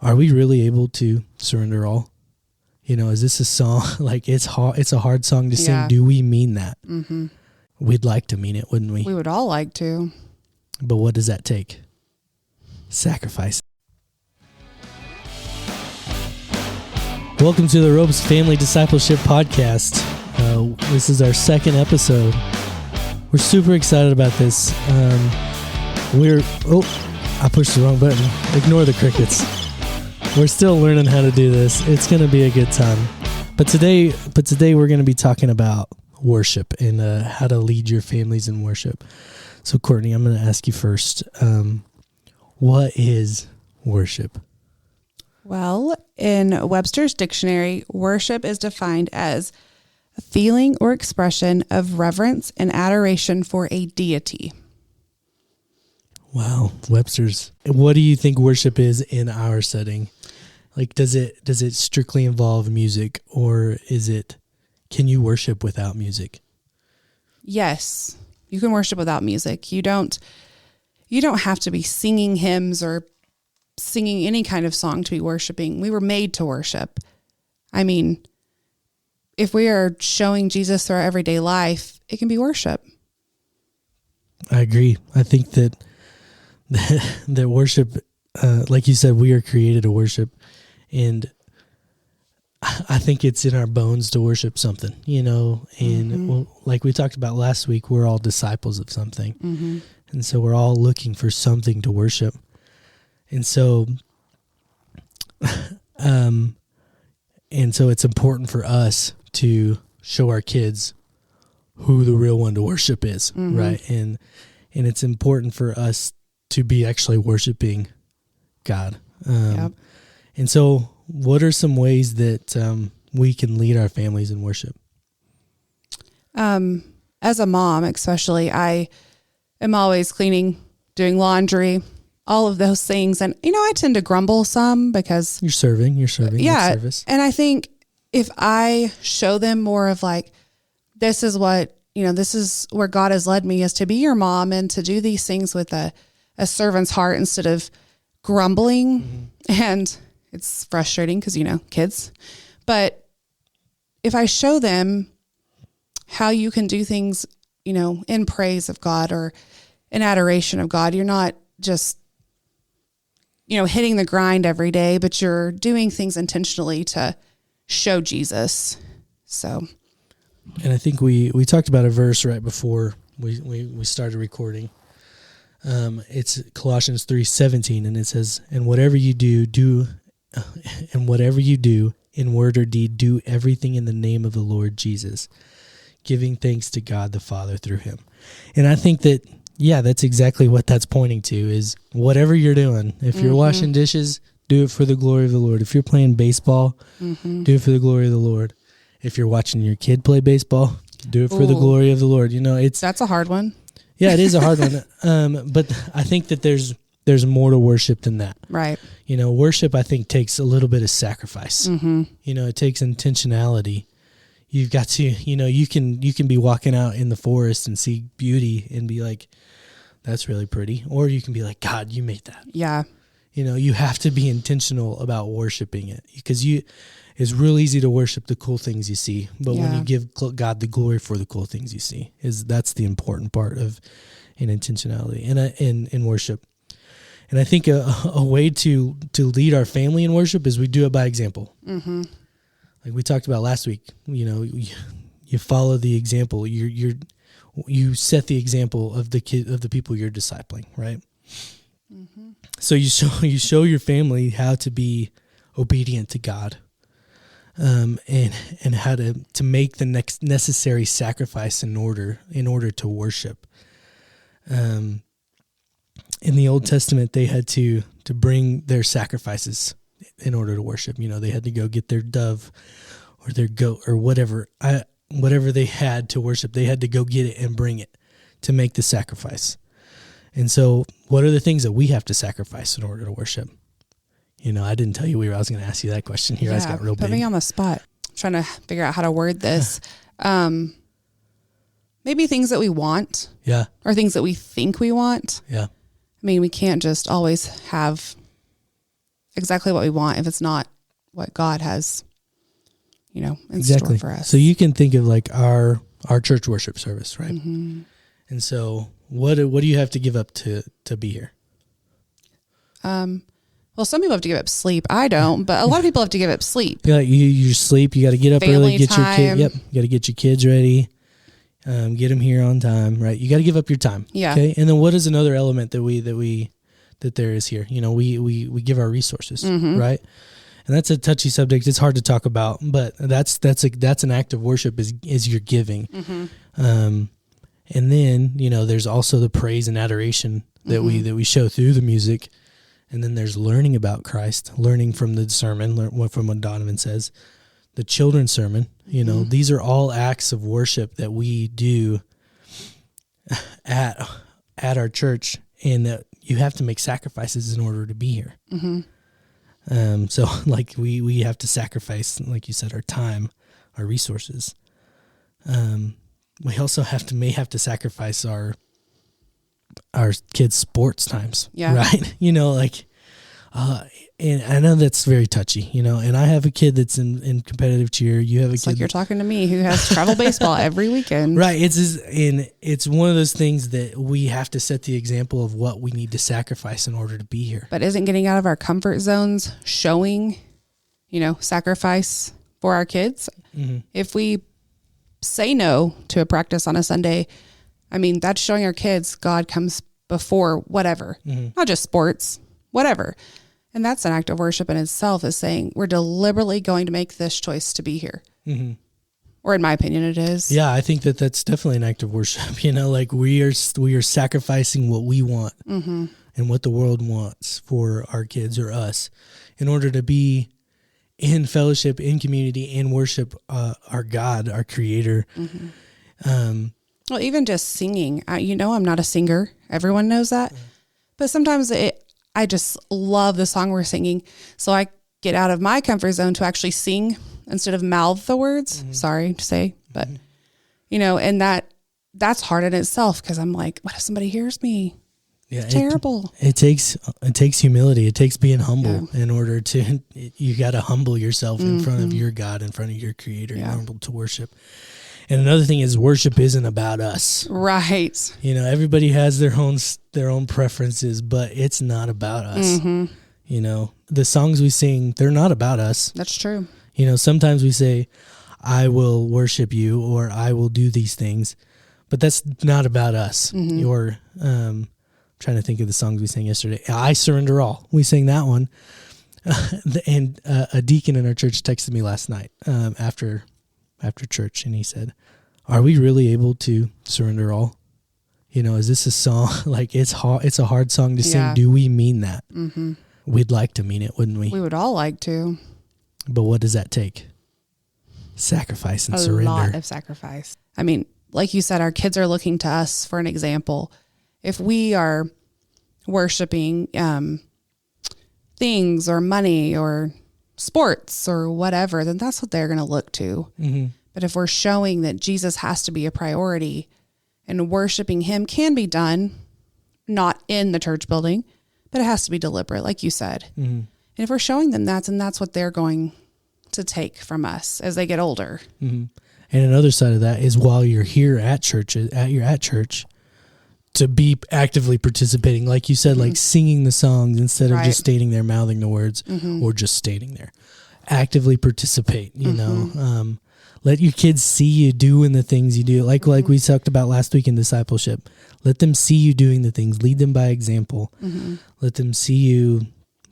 are we really able to surrender all? You know, is this a song, like it's a hard song to sing. Yeah. Do we mean that? Mm-hmm. We'd like to mean it, wouldn't we? We would all like to. But what does that take? Sacrifice. Welcome to the Ropes Family Discipleship Podcast. This is our second episode. We're super excited about this. I pushed the wrong button. Ignore the crickets. We're still learning how to do this. It's going to be a good time. But today we're going to be talking about worship and how to lead your families in worship. So Courtney, I'm going to ask you first. What is worship? Well, in Webster's dictionary, worship is defined as a feeling or expression of reverence and adoration for a deity. Wow, Webster's. What do you think worship is in our setting? Like, does it strictly involve music, or can you worship without music? Yes, you can worship without music. You don't have to be singing hymns or singing any kind of song to be worshiping. We were made to worship. I mean, if we are showing Jesus through our everyday life, it can be worship. I agree. I think that worship, like you said, we are created to worship, and I think it's in our bones to worship something, you know, and well, like we talked about last week, we're all disciples of something. Mm-hmm. And so we're all looking for something to worship. And so, it's important for us to show our kids who the real one to worship is, right? And it's important for us to be actually worshiping God. Yep. And so, what are some ways that we can lead our families in worship? As a mom, especially, I am always cleaning, doing laundry, all of those things. And, you know, I tend to grumble some because You're serving yeah. service. And I think if I show them more of like, this is what, you know, this is where God has led me, is to be your mom and to do these things with a servant's heart instead of grumbling. Mm-hmm. And it's frustrating because, you know, kids. But if I show them how you can do things, you know, in praise of God or in adoration of God, you're not just, you know, hitting the grind every day, but you're doing things intentionally to show Jesus. So. And I think we talked about a verse right before we started recording. It's Colossians 3:17, and it says, and whatever you do in word or deed, do everything in the name of the Lord Jesus, giving thanks to God the Father through him. And I think that, yeah, that's exactly what that's pointing to, is whatever you're doing. If you're washing dishes, do it for the glory of the Lord. If you're playing baseball, do it for the glory of the Lord. If you're watching your kid play baseball, do it for the glory of the Lord. You know, That's a hard one. Yeah, it is a hard one. But I think that there's more to worship than that. Right. You know, worship, I think, takes a little bit of sacrifice. Mm-hmm. You know, it takes intentionality. You've got to, you know, you can be walking out in the forest and see beauty and be like, that's really pretty. Or you can be like, God, you made that. Yeah. You know, you have to be intentional about worshiping it, because it's real easy to worship the cool things you see. But when you give God the glory for the cool things you see, that's the important part of in intentionality and in worship. And I think a way to lead our family in worship is we do it by example. Mm-hmm. Like we talked about last week, you know, you follow the example. You set the example of the people you're discipling, right? Mm-hmm. So you show your family how to be obedient to God, and how to make the next necessary sacrifice in order to worship. In the Old Testament, they had to bring their sacrifices in order to worship. You know, they had to go get their dove or their goat or whatever they had to worship. They had to go get it and bring it to make the sacrifice. And so what are the things that we have to sacrifice in order to worship? You know, I didn't tell you I was going to ask you that question. Your eyes got real big. Put me on the spot. I'm trying to figure out how to word this. Maybe things that we want. Yeah. Or things that we think we want. Yeah. I mean, we can't just always have exactly what we want if it's not what God has, in exactly. store for us. So you can think of like our church worship service, right? Mm-hmm. And so what do you have to give up to be here? Well, some people have to give up sleep. I don't, but a lot of people have to give up sleep. Yeah, you sleep. You got to get up Family early, get time. your kid. Yep, you got to get your kids ready, get them here on time. Right, you got to give up your time. Yeah. Okay, and then what is another element that there is here? We give our resources, Mm-hmm. right? And that's a touchy subject. It's hard to talk about, but that's an act of worship is your giving. Mm-hmm. And then there's also the praise and adoration that we show through the music. And then there's learning about Christ, learning from the sermon, from what Donovan says, the children's sermon. These are all acts of worship that we do at our church, and that you have to make sacrifices in order to be here. Mm-hmm. So like we have to sacrifice, like you said, our time, our resources. We also may have to sacrifice our kids' sports times, right? And I know that's very touchy, and I have a kid that's in competitive cheer. You have a kid like you're talking to me who has travel baseball every weekend. Right. It's one of those things that we have to set the example of what we need to sacrifice in order to be here. But isn't getting out of our comfort zones showing, sacrifice for our kids? Mm-hmm. If we say no to a practice on a Sunday, that's showing our kids God comes before whatever, not just sports, whatever. And that's an act of worship in itself, is saying we're deliberately going to make this choice to be here. Mm-hmm. Or in my opinion, it is. Yeah, I think that's definitely an act of worship. Like we are sacrificing what we want and what the world wants for our kids or us in order to be in fellowship, in community, in worship, our God, our Creator. Well, even just singing, I'm not a singer. Everyone knows that. But sometimes I just love the song we're singing. So I get out of my comfort zone to actually sing instead of mouth the words. Sorry to say, but and that's hard in itself, because I'm like, what if somebody hears me? Yeah, it's terrible. It takes humility. It takes being humble in order to, you got to humble yourself in front of your God, in front of your Creator, in order to worship. And another thing is, worship isn't about us. Right. Everybody has their own preferences, but it's not about us. The songs we sing, they're not about us. That's true. Sometimes we say, I will worship you, or I will do these things, but that's not about us. Or, trying to think of the songs we sang yesterday. I Surrender All. We sang that one. And a deacon in our church texted me last night after church, and he said, are we really able to surrender all? Is this a song? Like, it's a hard song to sing. Do we mean that? We'd like to mean it, wouldn't we? We would all like to. But what does that take? Sacrifice and surrender. A lot of sacrifice. Like you said, our kids are looking to us for an example. If we are worshiping things or money or sports or whatever, then that's what they're going to look to. But if we're showing that Jesus has to be a priority, and worshiping him can be done not in the church building, but it has to be deliberate, like you said. And if we're showing them that, then that's what they're going to take from us as they get older. And another side of that is, while you're here at church, to be actively participating, like you said, like singing the songs instead of just standing there mouthing the words or just standing there. Actively participate, let your kids see you doing the things you do. Like we talked about last week in discipleship. Let them see you doing the things. Lead them by example. Let them see you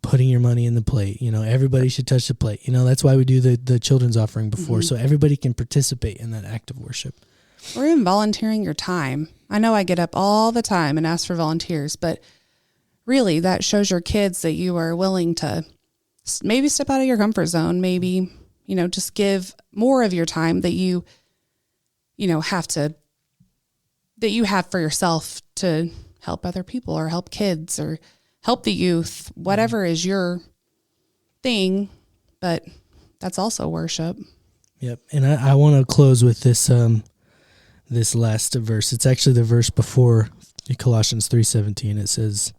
putting your money in the plate. Everybody should touch the plate. That's why we do the children's offering before, so everybody can participate in that act of worship. Or even volunteering your time. I know I get up all the time and ask for volunteers, but really that shows your kids that you are willing to maybe step out of your comfort zone, maybe, just give more of your time that you have for yourself to help other people or help kids or help the youth, whatever is your thing, but that's also worship. Yep. And I want to close with this, this last verse. It's actually the verse before Colossians 3:17. It says,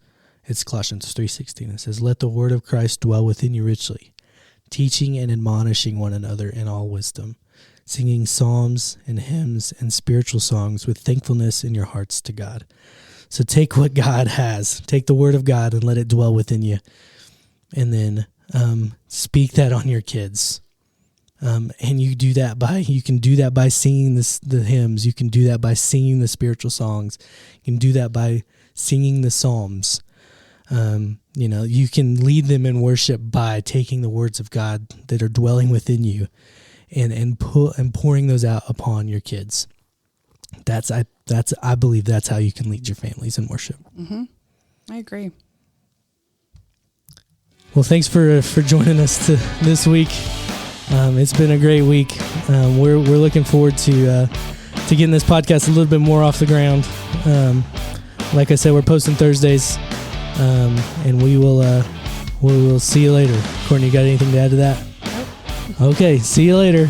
It's Colossians 3:16. It says, "Let the word of Christ dwell within you richly, teaching and admonishing one another in all wisdom, singing psalms and hymns and spiritual songs with thankfulness in your hearts to God." So take what God has, take the word of God and let it dwell within you. And then speak that on your kids. And you can do that by singing the hymns. You can do that by singing the spiritual songs. You can do that by singing the psalms. You can lead them in worship by taking the words of God that are dwelling within you and pouring those out upon your kids. I believe that's how you can lead your families in worship. Mm-hmm. I agree. Well, thanks for joining us this week. It's been a great week. We're looking forward to getting this podcast a little bit more off the ground. Like I said, we're posting Thursdays, and we will see you later. Courtney, got anything to add to that? Nope. Okay, see you later.